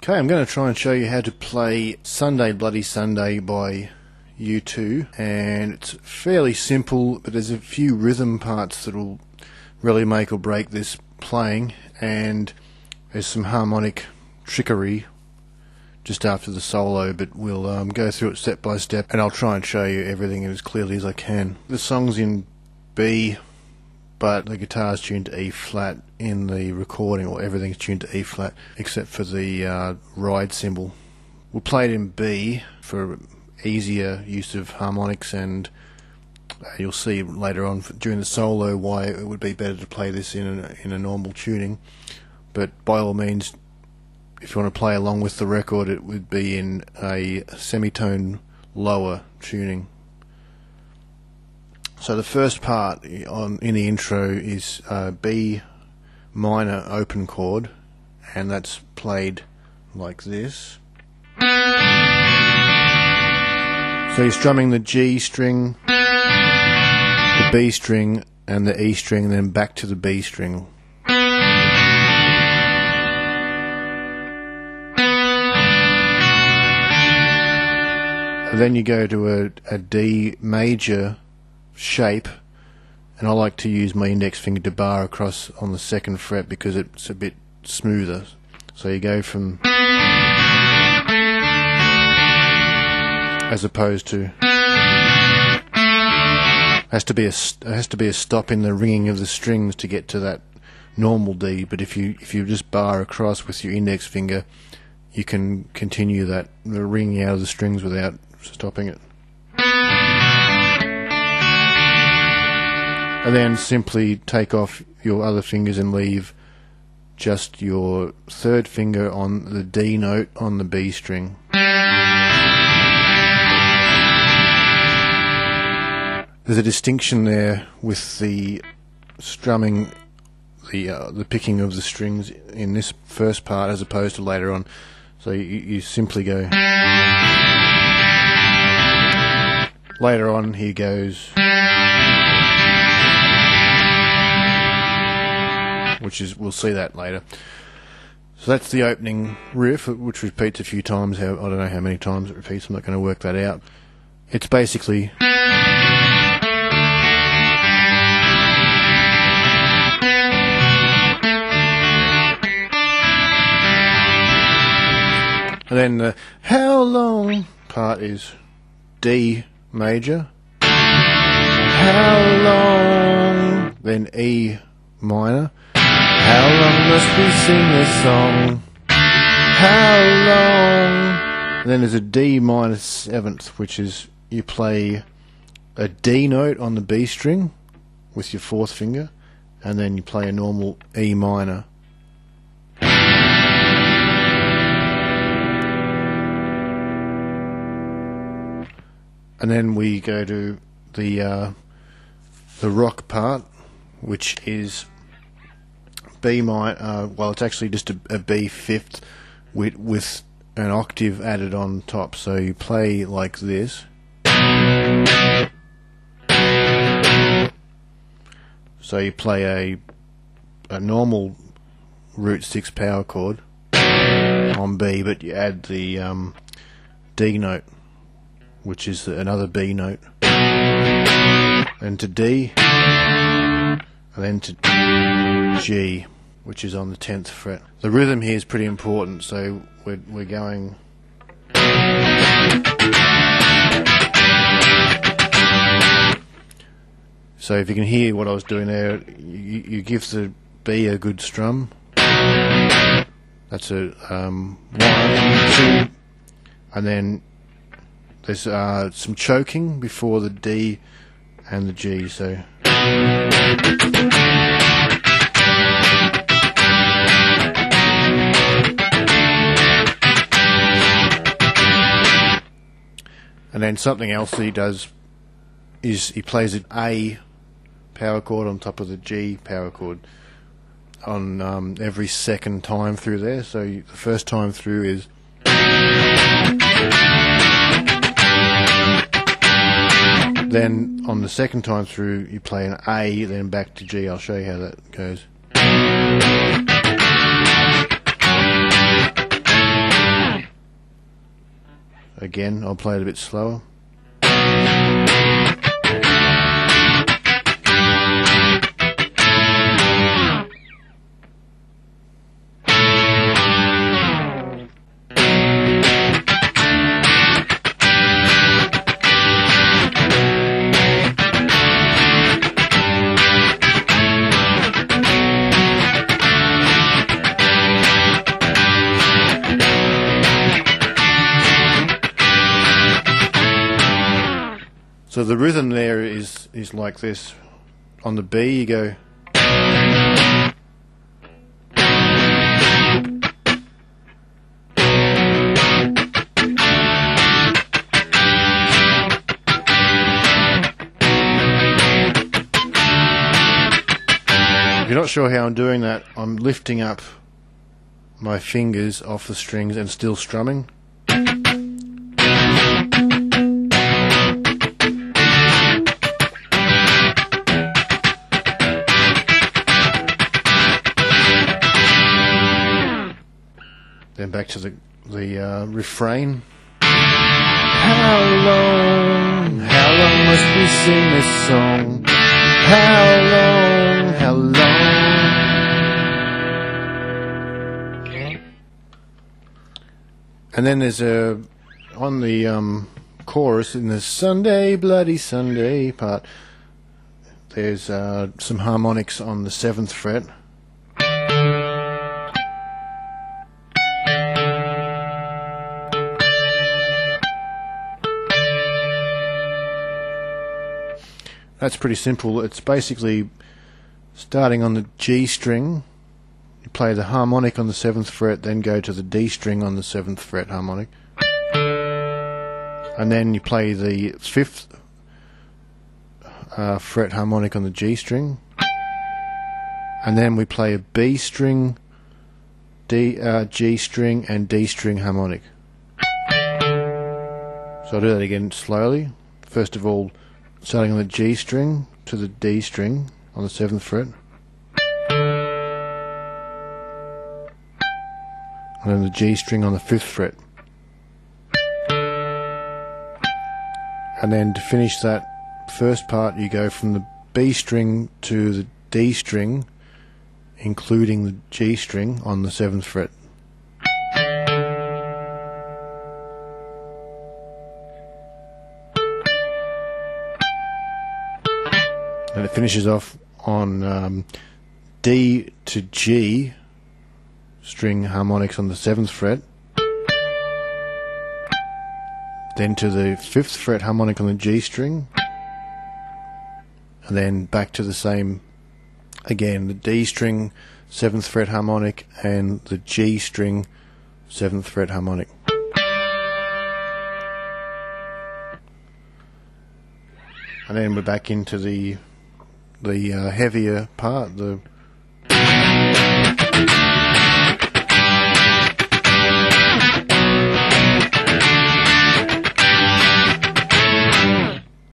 Okay, I'm going to try and show you how to play Sunday Bloody Sunday by U2, and it's fairly simple, but there's a few rhythm parts that will really make or break this playing, and there's some harmonic trickery just after the solo, but we'll go through it step by step, and I'll try and show you everything as clearly as I can. The song's in B, but the guitar's tuned to E flat in the recording, or everything's tuned to E flat except for the ride cymbal. We'll play it in B for easier use of harmonics, and you'll see later on during the solo why it would be better to play this in a normal tuning. But by all means, if you want to play along with the record, it would be in a semitone lower tuning. So the first part in the intro is B minor open chord, and that's played like this. So you're strumming the G string, the B string, and the E string, and then back to the B string. And then you go to a D major shape, and I like to use my index finger to bar across on the second fret because it's a bit smoother. So you go from, as opposed to, has to be a stop in the ringing of the strings to get to that normal D. But if you just bar across with your index finger, you can continue the ringing out of the strings without stopping it. And then simply take off your other fingers and leave just your third finger on the D note on the B string. There's a distinction there with the strumming, the picking of the strings in this first part as opposed to later on. So you simply go. Later on he goes, we'll see that later. So that's the opening riff, which repeats a few times. I don't know how many times it repeats. I'm not going to work that out. It's basically, and then the how long part is D major, how long, then E minor, how long must we sing this song, how long, and then there's a D minor seventh, which is you play a D note on the B string with your fourth finger, and then you play a normal E minor. And then we go to the rock part, which is B minor. Well, it's actually just a B fifth with an octave added on top. So you play like this. So you play a normal root 6 power chord on B, but you add the D note, which is another B note, and to D, and then to G, which is on the 10th fret. The rhythm here is pretty important, so we're going. So if you can hear what I was doing there, you give the B a good strum. That's a 1, 2, and then there's some choking before the D and the G, so. And then something else that he does is he plays an A power chord on top of the G power chord on every second time through there. So the first time through is. Then on the second time through you play an A, then back to G. I'll show you how that goes. Again, I'll play it a bit slower. So the rhythm there is like this. On the B you go. If you're not sure how I'm doing that, I'm lifting up my fingers off the strings and still strumming. Then back to the refrain. How long must we sing this song? How long? And then there's on the chorus in the Sunday, Bloody Sunday part, there's some harmonics on the 7th fret. That's pretty simple. It's basically starting on the G string, you play the harmonic on the 7th fret, then go to the D string on the 7th fret harmonic, and then you play the 5th fret harmonic on the G string, and then we play a B string, G string and D string harmonic. So I'll do that again slowly. First of all, starting on the G string to the D string on the 7th fret, and then the G string on the 5th fret, and then to finish that first part you go from the B string to the D string, including the G string on the 7th fret. And it finishes off on D to G string harmonics on the 7th fret, then to the 5th fret harmonic on the G string, and then back to the same again, the D string 7th fret harmonic and the G string 7th fret harmonic. And then we're back into the heavier part, the